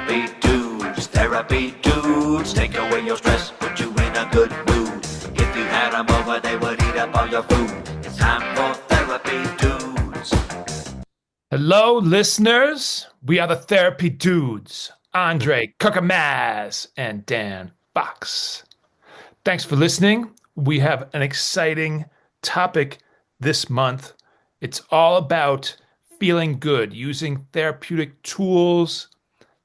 Therapy dudes, take away your stress, put you in a good mood. If you had them over, they would eat up all your food. It's time for therapy dudes. Hello, listeners. We are the Therapy Dudes, Andre Kukamaz and Dan Fox. Thanks for listening. We have an exciting topic this month. It's all about feeling good, using therapeutic tools,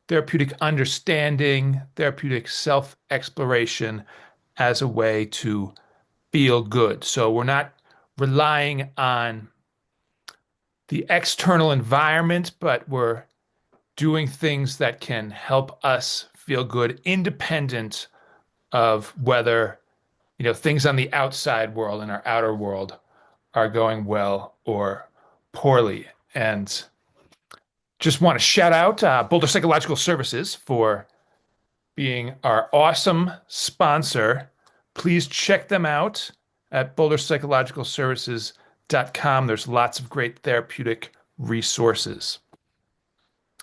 therapeutic understanding, therapeutic self-exploration as a way to feel good. So we're not relying on the external environment, but we're doing things that can help us feel good independent of whether, things on the outside world and our outer world are going well or poorly. And just want to shout out Boulder Psychological Services for being our awesome sponsor. Please check them out at boulderpsychologicalservices.com. There's lots of great therapeutic resources.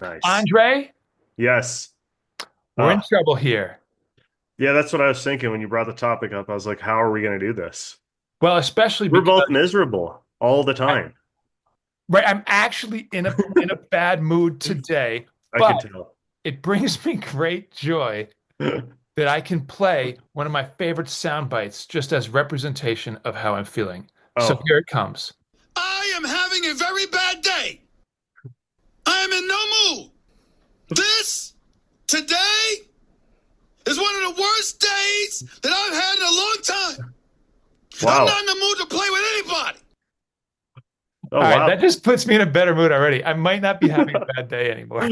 Nice. Andre, Yes. we're in trouble here. Yeah, that's what I was thinking when you brought the topic up. I was like, how are we going to do this? Well, especially We're because both miserable all the time. I'm actually in a bad mood today, I can but tell. it brings me great joy that I can play one of my favorite sound bites just as representation of how I'm feeling. So Oh, here it comes. I am having a very bad day. I am in no mood. This, today, is one of the worst days that I've had in a long time. wow. I'm not in the mood to play with anybody. Oh, All right, wow. that just puts me in a better mood already. I might not be having a bad day anymore.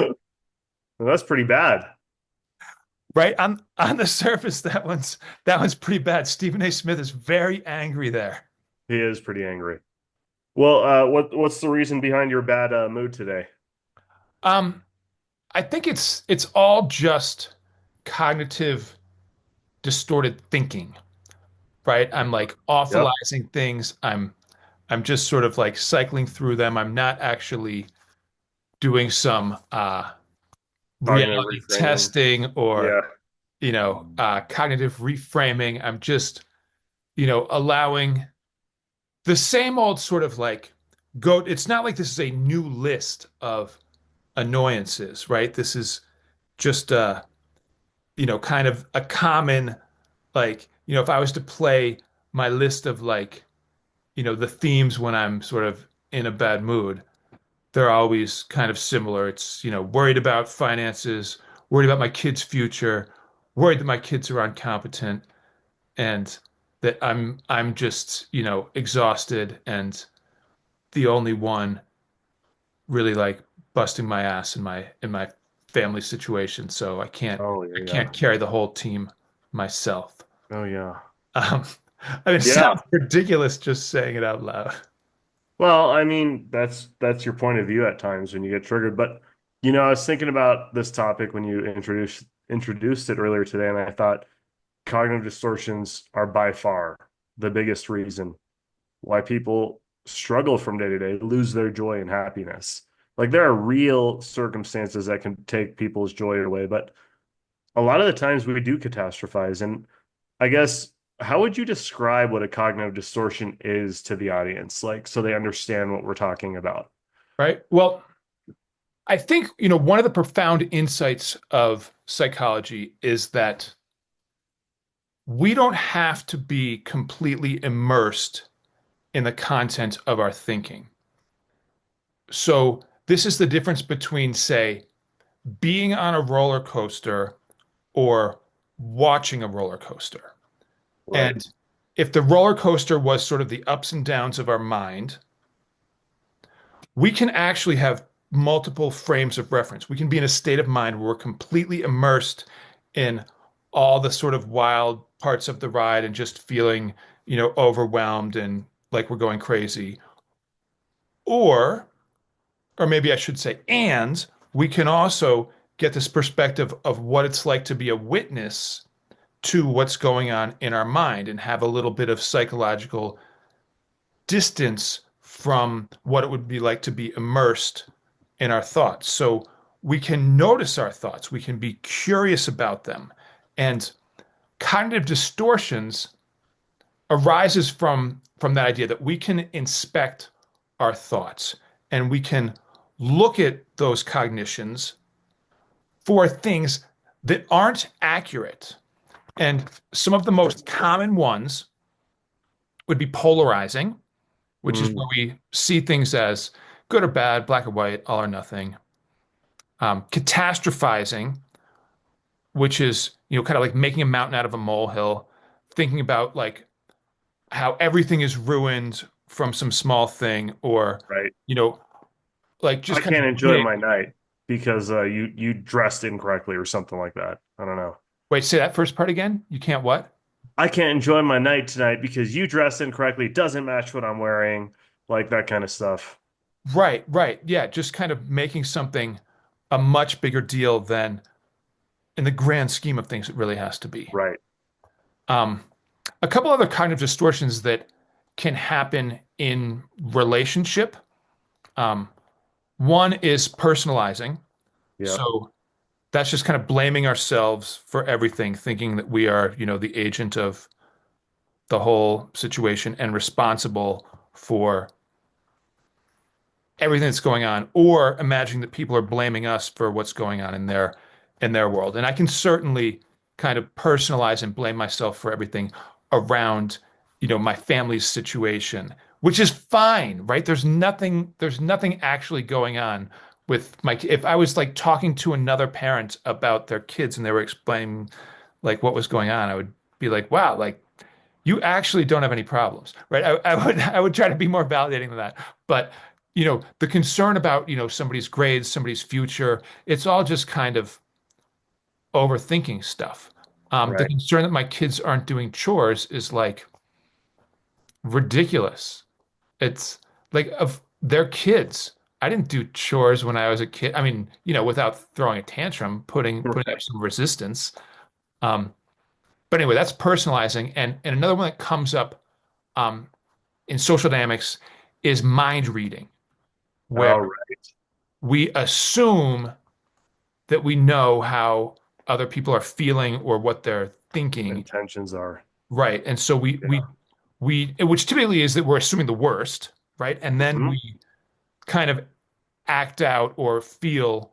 Well, that's pretty bad. Right? On the surface, that one's pretty bad. Stephen A. Smith is very angry there. He is pretty angry. Well, what's the reason behind your bad mood today? I think it's all just cognitive distorted thinking, right? I'm like Yep. awfulizing things. I'm just sort of like cycling through them. I'm not actually doing some Cognitive reality reframing. testing or Yeah. cognitive reframing. I'm just, allowing the same old sort of like go. It's not like this is a new list of annoyances, right? This is just kind of a common like, if I was to play my list of like, the themes when I'm sort of in a bad mood, they're always kind of similar. It's, worried about finances, worried about my kid's future, worried that my kids are incompetent, and that I'm just, exhausted and the only one really like busting my ass in my family situation. So I can't Oh, I yeah. can't carry the whole team myself. Oh, yeah. Um, it Yeah. sounds ridiculous just saying it out loud. Well, I mean, that's your point of view at times when you get triggered. But I was thinking about this topic when you introduced it earlier today, and I thought cognitive distortions are by far the biggest reason why people struggle from day to day, lose their joy and happiness. Like there are real circumstances that can take people's joy away, but a lot of the times we do catastrophize. And I guess how would you describe what a cognitive distortion is to the audience, like so they understand what we're talking about? Right? Well, I think, one of the profound insights of psychology is that we don't have to be completely immersed in the content of our thinking. So this is the difference between, say, being on a roller coaster or watching a roller coaster. Right. And if the roller coaster was sort of the ups and downs of our mind, we can actually have multiple frames of reference. We can be in a state of mind where we're completely immersed in all the sort of wild parts of the ride and just feeling, overwhelmed and like we're going crazy. Or, or maybe I should say, and we can also get this perspective of what it's like to be a witness to what's going on in our mind and have a little bit of psychological distance from what it would be like to be immersed in our thoughts. So we can notice our thoughts, we can be curious about them. And cognitive distortions arises from that idea that we can inspect our thoughts and we can look at those cognitions for things that aren't accurate. And some of the most common ones would be polarizing, which is Mm, where we see things as good or bad, black or white, all or nothing. Catastrophizing, which is, kind of like making a mountain out of a molehill, thinking about like how everything is ruined from some small thing, or, right. you know, like I just kind can't of enjoy big. my night because you dressed incorrectly or something like that. I don't know. Wait, say that first part again. You can't what? I can't enjoy my night tonight because you dressed incorrectly. It doesn't match what I'm wearing, like that kind of stuff. Right, right. Yeah, just kind of making something a much bigger deal than in the grand scheme of things it really has to be. Right. Um, a couple other cognitive distortions that can happen in relationship. Um, One is personalizing. Yep. So that's just kind of blaming ourselves for everything, thinking that we are, the agent of the whole situation and responsible for everything that's going on, or imagining that people are blaming us for what's going on in their world. And I can certainly kind of personalize and blame myself for everything around, my family's situation, which is fine, right? There's nothing actually going on with if I was like talking to another parent about their kids and they were explaining like what was going on, I would be like, wow, like you actually don't have any problems, right? I would try to be more validating than that. But the concern about somebody's grades, somebody's future, it's all just kind of overthinking stuff. The Right. concern that my kids aren't doing chores is like ridiculous. It's like of their kids. I didn't do chores when I was a kid. I mean, without throwing a tantrum, putting up Right. some resistance. Um, but anyway, that's personalizing. And another one that comes up um, in social dynamics is mind reading, where Oh, right. we assume that we know how other people are feeling or what they're thinking, Intentions are. right? And so we Yeah. we we which typically is that we're assuming the worst, right? And then Hmm. we kind of act out or feel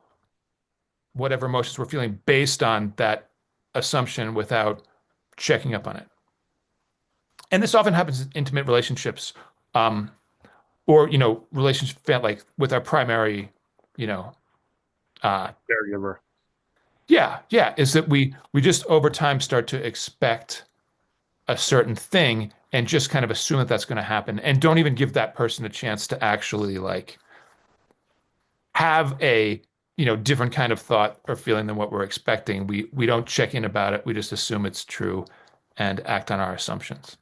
whatever emotions we're feeling based on that assumption without checking up on it. And this often happens in intimate relationships, um, or relationship like with our primary, you know, uh, Caregiver. yeah, yeah, is that we just over time start to expect a certain thing and just kind of assume that that's going to happen and don't even give that person a chance to actually like have a different kind of thought or feeling than what we're expecting. We don't check in about it. We just assume it's true and act on our assumptions.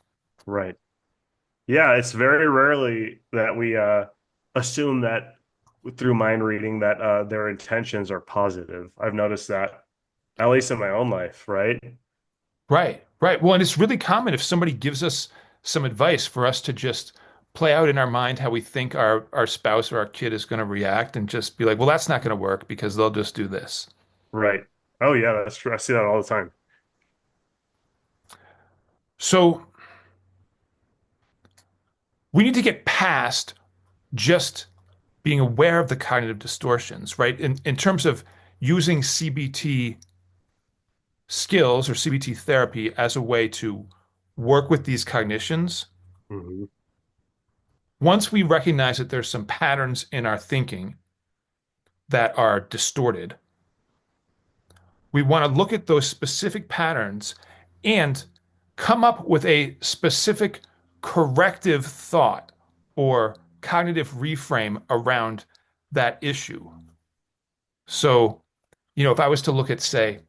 Right. Yeah, it's very rarely that we assume that through mind reading that their intentions are positive. I've noticed that, at least in my own life, right? Right, right. Well, and it's really common if somebody gives us some advice for us to just play out in our mind how we think our spouse or our kid is going to react and just be like, well, that's not going to work because they'll just do this. Right. Oh yeah, that's true. I see that all the time. So we need to get past just being aware of the cognitive distortions, right? In terms of using CBT skills or CBT therapy as a way to work with these cognitions, Hmm. once we recognize that there's some patterns in our thinking that are distorted, we want to look at those specific patterns and come up with a specific corrective thought or cognitive reframe around that issue. So, if I was to look at, say,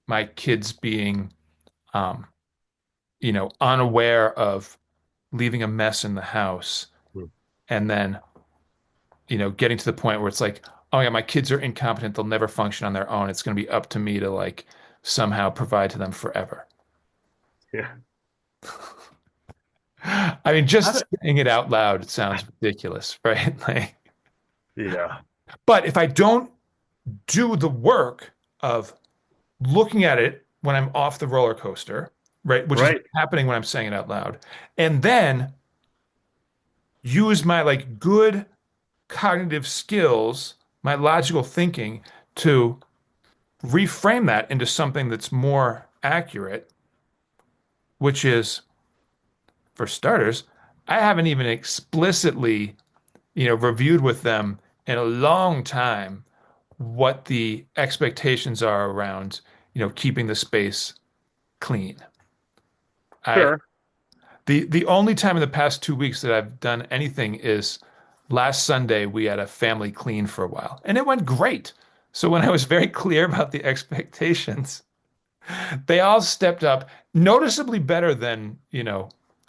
my kids being, um, unaware of leaving a mess in the house, and then, getting to the point where it's like, oh yeah, my kids are incompetent, they'll never function on their own. It's going to be up to me to like somehow provide to them forever. Yeah. I mean, How just do- saying it out loud sounds ridiculous, right? Like, Yeah. but if I don't do the work of looking at it when I'm off the roller coaster, right? Which is Right. happening when I'm saying it out loud. And then use my like good cognitive skills, my logical thinking to reframe that into something that's more accurate, which is, for starters, I haven't even explicitly, reviewed with them in a long time what the expectations are around, keeping the space clean. I Sure. the only time in the past 2 weeks that I've done anything is last Sunday we had a family clean for a while, and it went great. So when I was very clear about the expectations, they all stepped up noticeably better than,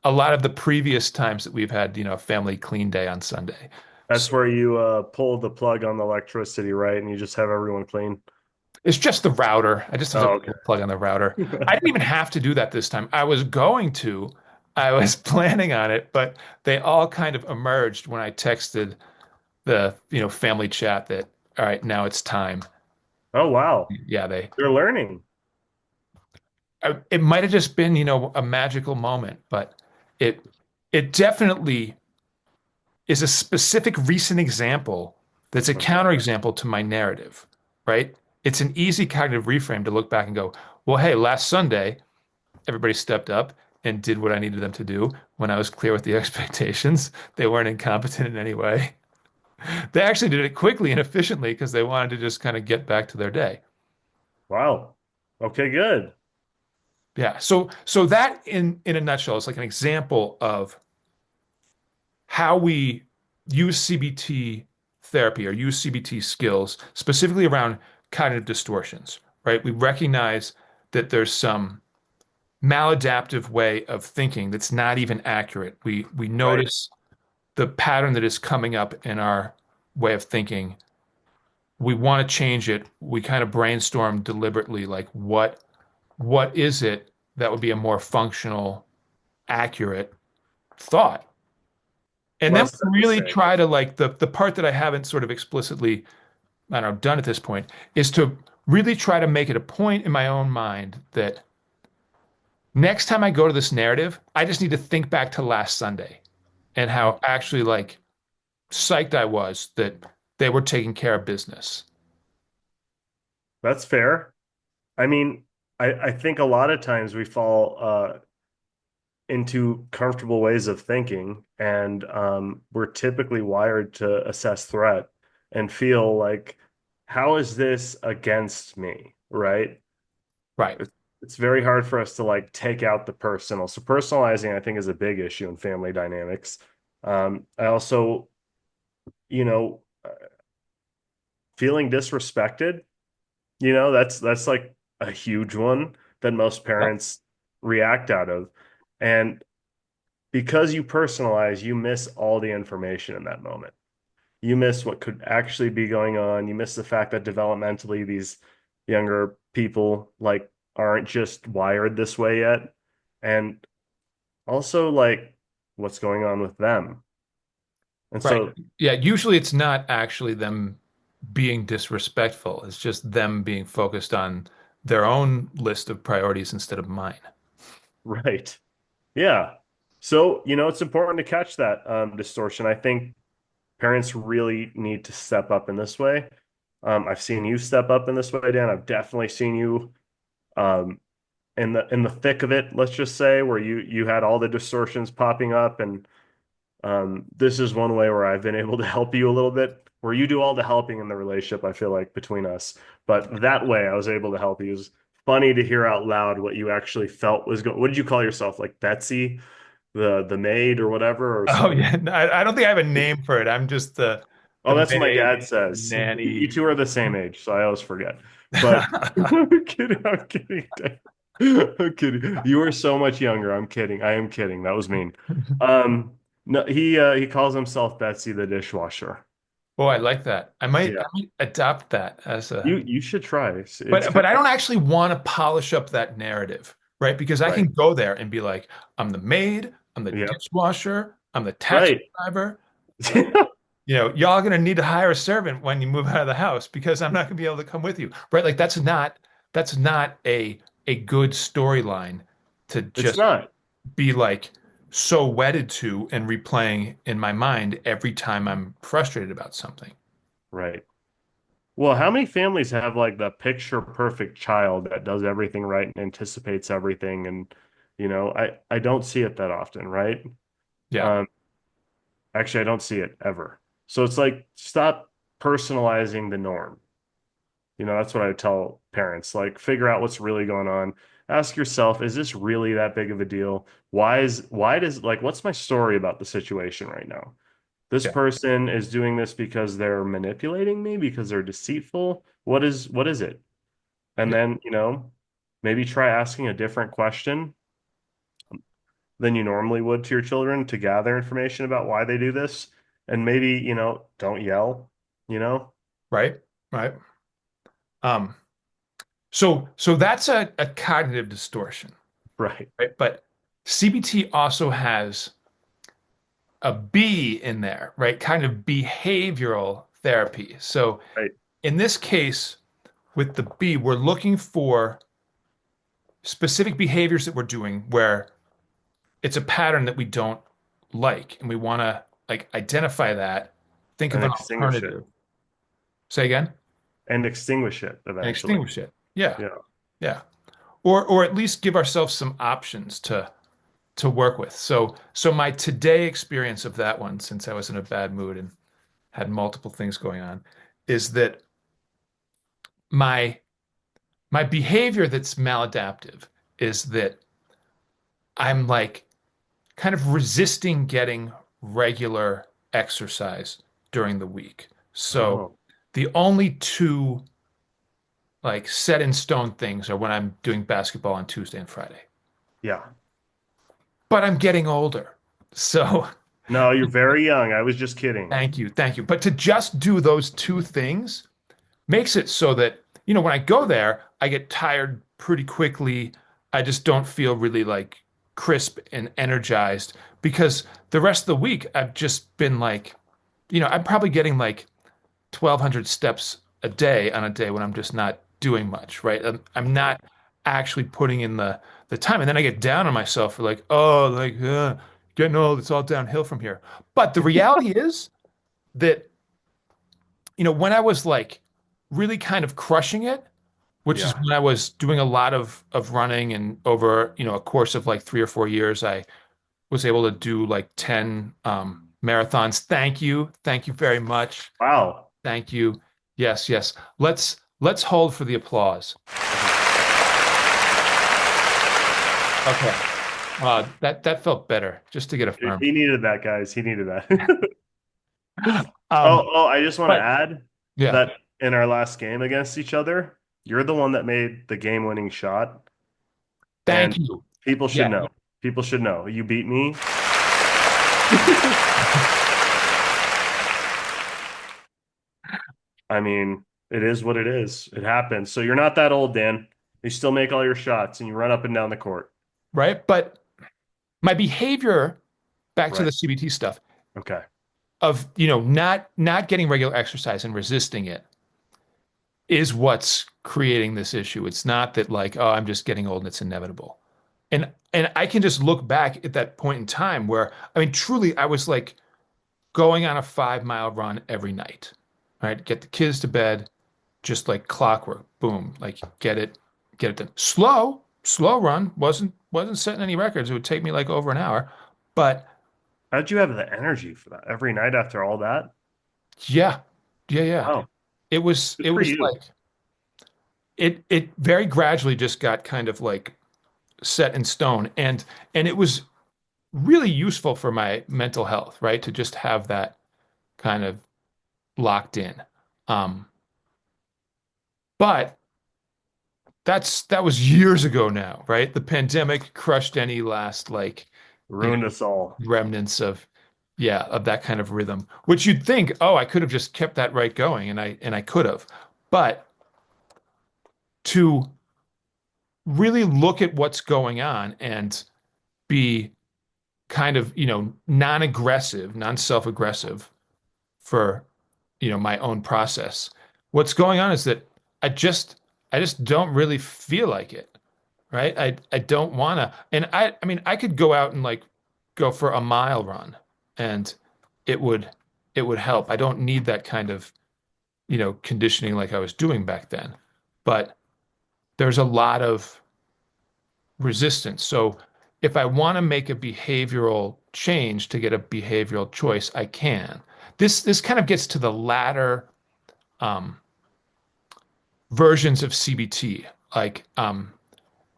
a lot of the previous times that we've had, a family clean day on Sunday. That's So where you pull the plug on the electricity, right? And you just have everyone clean. it's just the router. I just have to Oh, pull the plug on the router. I okay. didn't even have to do that this time. I was going to, I was planning on it, but they all kind of emerged when I texted the, family chat that, all right, now it's time. Oh, wow. Yeah, They're learning. it might have just been, a magical moment, but it, it definitely is a specific recent example that's a Okay. counterexample to my narrative, right? It's an easy cognitive reframe to look back and go, well, hey, last Sunday, everybody stepped up and did what I needed them to do when I was clear with the expectations. They weren't incompetent in any way. They actually did it quickly and efficiently because they wanted to just kind of get back to their day. Wow. Okay, good. Yeah. So that in a nutshell is like an example of how we use CBT therapy or use CBT skills specifically around cognitive distortions, right? We recognize that there's some maladaptive way of thinking that's not even accurate. We Right. notice the pattern that is coming up in our way of thinking. We want to change it. We kind of brainstorm deliberately, like what is it that would be a more functional, accurate thought? And then Less than we the really same. try to like the part that I haven't sort of explicitly, I don't know, done at this point is to really try to make it a point in my own mind that next time I go to this narrative, I just need to think back to last Sunday and how actually like psyched I was that they were taking care of business. That's fair. I mean, I think a lot of times we fall into comfortable ways of thinking, and we're typically wired to assess threat and feel like, how is this against me, right? Right. It's very hard for us to like take out the personal. So personalizing, I think, is a big issue in family dynamics. I also, you know, feeling disrespected, that's like a huge one that most Yep. parents react out of. And because you personalize, you miss all the information in that moment. You miss what could actually be going on. You miss the fact that developmentally these younger people like aren't just wired this way yet. And also like what's going on with them. And Right. so, Yeah. Usually it's not actually them being disrespectful. It's just them being focused on their own list of priorities instead of mine. right. Yeah. So, it's important to catch that distortion. I think parents really need to step up in this way. I've seen you step up in this way, Dan. I've definitely seen you um, in the thick of it, let's just say, where you had all the distortions popping up, and this is one way where I've been able to help you a little bit, where you do all the helping in the relationship, I feel like, between us. But that way I was able to help you. It was funny to hear out loud what you actually felt was going. What did you call yourself? Like Betsy, the maid or whatever, or Oh something? yeah, no, I don't think I have a name for it. I'm just the Oh, that's what my maid, dad says. You nanny. two are the same age, so I always forget. But I'm kidding. I'm kidding. I'm kidding. You are so much younger. I'm kidding. I am kidding. That was mean. No, he calls himself Betsy the dishwasher. Oh, I like that. I Yeah, might adopt that as a, you should try. It's but kind I of don't actually want to polish up that narrative, right? Because I right. can go there and be like, I'm the maid, I'm the Yeah, dishwasher, I'm the taxi right. driver. Like, y'all are going to need to hire a servant when you move out of the house because I'm not going to be able to come with you. Right? Like that's not a good storyline to It's just not. be like so wedded to and replaying in my mind every time I'm frustrated about something. Right. Well, how many families have like the picture perfect child that does everything right and anticipates everything? And, I don't see it that often, right? Yeah. Um, Actually, I don't see it ever. So it's like, stop personalizing the norm. That's what I tell parents. Like, figure out what's really going on. Ask yourself, is this really that big of a deal? What's my story about the situation right now? This Yeah. person is doing this because they're manipulating me, because they're deceitful. What is it? And Yeah. then, maybe try asking a different question than you normally would to your children to gather information about why they do this. And maybe, don't yell, you know? Right. Right. Um, so that's a cognitive distortion, Right. right? But CBT also has a B in there, right? Kind of behavioral therapy. So Right. in this case, with the B, we're looking for specific behaviors that we're doing where it's a pattern that we don't like, and we want to like identify that, think of And an extinguish it. alternative. Say again? And extinguish it And eventually. extinguish it. Yeah. Yeah. Yeah. Or at least give ourselves some options to work with. So my today experience of that one, since I was in a bad mood and had multiple things going on, is that my my behavior that's maladaptive is that I'm like kind of resisting getting regular exercise during the week. So Oh, the only two like set in stone things are when I'm doing basketball on Tuesday and Friday. yeah. But I'm getting older. So No, you're very young. I was just kidding. thank you. Thank you. But to just do those two things makes it so that, when I go there, I get tired pretty quickly. I just don't feel really like crisp and energized because the rest of the week I've just been like, I'm probably getting like 1,200 steps a day on a day when I'm just not doing much, right? I'm not actually putting in the time. And then I get down on myself for like, oh, like getting old, it's all downhill from here. But the reality is that, when I was like really kind of crushing it, which is Yeah. when I was doing a lot of running and over, a course of like 3 or 4 years, I was able to do like 10 marathons. Thank you. Thank you very much. Wow. Thank you. Yes, yes. Let's hold for the applause. Okay. That felt better just to get affirmed. He needed that, guys. He needed that. Um, Oh, I just want to but add yeah, that in our last game against each other, you're the one that made the game-winning shot, thank and you. people should Yeah. know. People should know. You beat me. I mean, it is what it is. It happens. So you're not that old, Dan. You still make all your shots and you run up and down the court. Right. But my behavior, back to Right. the CBT stuff, Okay. of, not getting regular exercise and resisting it is what's creating this issue. It's not that like, oh, I'm just getting old and it's inevitable. And I can just look back at that point in time where, I mean, truly, I was like going on a 5 mile run every night, right? Get the kids to bed, just like clockwork, boom, like get it done. Slow run, wasn't setting any records. It would take me like over an hour, but How'd you have the energy for that every night after all that? yeah, yeah, yeah. Wow. It was Good it for was you. like it very gradually just got kind of like set in stone, and it was really useful for my mental health, right? To just have that kind of locked in. Um, but that was years ago now, right? The pandemic crushed any last like, you know, Ruined us all. remnants of yeah, of that kind of rhythm, which you'd think, oh, I could have just kept that right going, and I could have. But to really look at what's going on and be kind of, non-aggressive, non-self-aggressive for, my own process. What's going on is that I just don't really feel like it, right? I don't wanna, and I mean, I could go out and like go for a mile run and it would it would help. I don't need that kind of, conditioning like I was doing back then. But there's a lot of resistance. So if I want to make a behavioral change to get a behavioral choice, I can. This kind of gets to the latter um, versions of CBT, like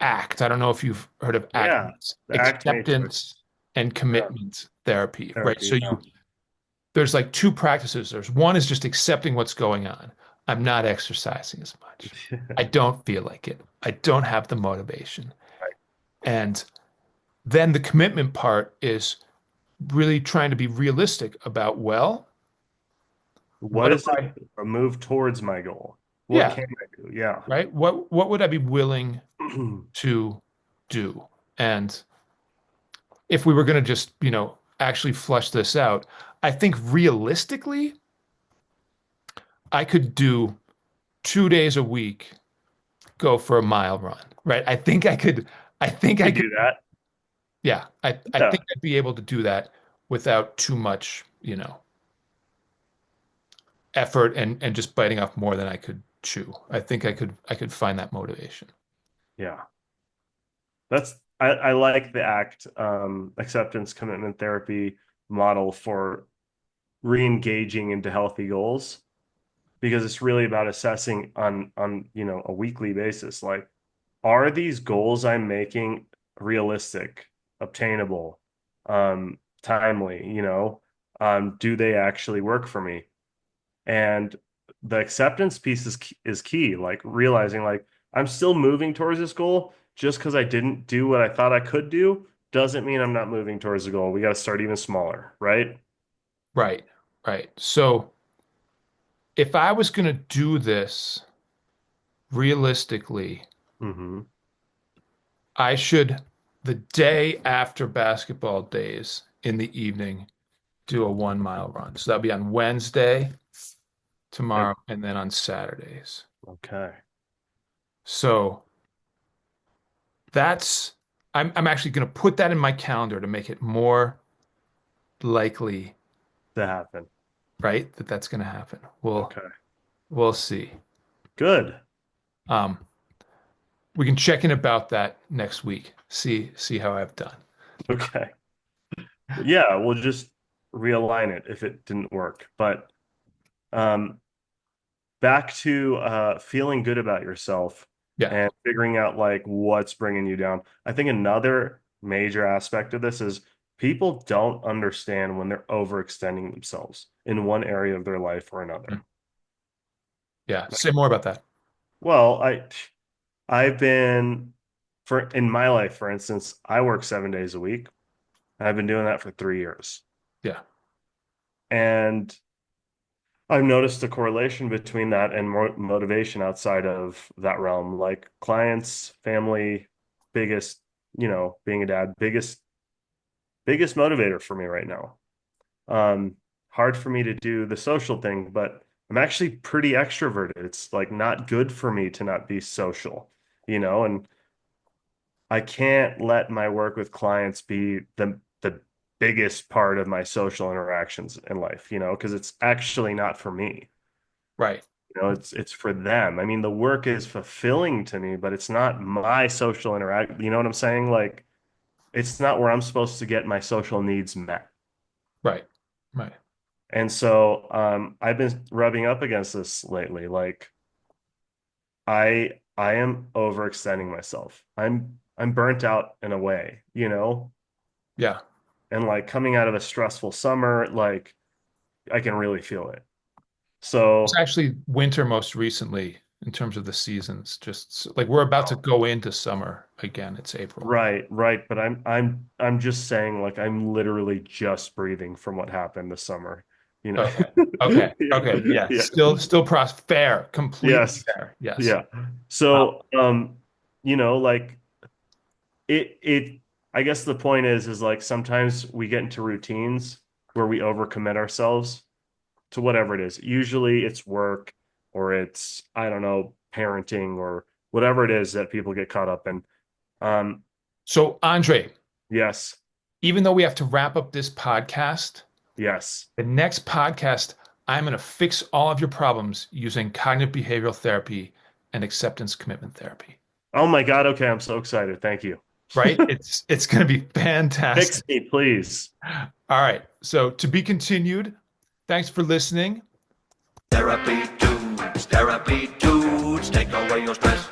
ACT. I don't know if you've heard of ACT, Yeah, the act matrix. acceptance and Yeah, commitment therapy, right? therapy. So Yeah. there's like two practices. There's one is just accepting what's going on. I'm not exercising as much. I don't feel like it. I don't have the motivation. Right. And then the commitment part is really trying to be realistic about, well, What what if is I, a move towards my goal? What yeah, can I do? Yeah. right? What would I be willing to do? And if we were going to just, actually flush this out, I think realistically, I could do 2 days a week, go for a mile run, right? I think You I could could, do that. yeah, I Yeah. think I'd be able to do that without too much, effort and just biting off more than I could chew. I think I could find that motivation. Yeah. I like the ACT acceptance commitment therapy model for re-engaging into healthy goals because it's really about assessing on a weekly basis. Like, are these goals I'm making realistic, obtainable, timely, do they actually work for me? And the acceptance piece is key, like realizing like I'm still moving towards this goal. Just because I didn't do what I thought I could do doesn't mean I'm not moving towards the goal. We got to start even smaller, right? Right, right. So if I was going to do this realistically, Hmm. I should, the day after basketball days in the evening, do a 1 mile run. So that'll be on Wednesday, And tomorrow, and then on Saturdays. okay, So that's, I'm actually going to put that in my calendar to make it more likely, to happen. right, that that's going to happen. We'll Okay, we'll see. good. Um, we can check in about that next week. See how I've done. Okay, yeah, we'll just realign it if it didn't work. But um, back to feeling good about yourself Yeah. and figuring out like what's bringing you down. I think another major aspect of this is people don't understand when they're overextending themselves in one area of their life or another. Mm. Yeah. Say more about that. Well, I've been for in my life, for instance, I work 7 days a week. And I've been doing that for 3 years. Yeah. And I've noticed a correlation between that and motivation outside of that realm, like clients, family, biggest, being a dad, biggest motivator for me right now. Hard for me to do the social thing, but I'm actually pretty extroverted. It's like not good for me to not be social, and I can't let my work with clients be the biggest part of my social interactions in life, because it's actually not for me. Right. It's for them. I mean, the work is fulfilling to me, but it's not my social interact. You know what I'm saying? Like, it's not where I'm supposed to get my social needs met. Right. Right. And so, I've been rubbing up against this lately. Like, I am overextending myself. I'm burnt out in a way, Yeah. and like coming out of a stressful summer, like I can really feel it. It's So, actually winter most recently in terms of the seasons. Like we're about to go into summer again. It's April. right, right. But I'm just saying, like, I'm literally just breathing from what happened this summer, you know. Okay. Okay. Yeah, Okay. Yeah. yeah, Still fair. Completely yes, fair. Yes. yeah. So, like it. I guess the point is like sometimes we get into routines where we overcommit ourselves, to whatever it is. Usually it's work or it's, I don't know, parenting or whatever it is that people get caught up in. So, Andre, Yes. even though we have to wrap up this podcast, Yes. the next podcast, I'm going to fix all of your problems using cognitive behavioral therapy and acceptance commitment therapy. Oh my God. Okay. I'm so excited. Thank you. Right? It's going to be fantastic. Fix me, please. All right. So to be continued. Thanks for listening. Therapy dudes, take away your stress.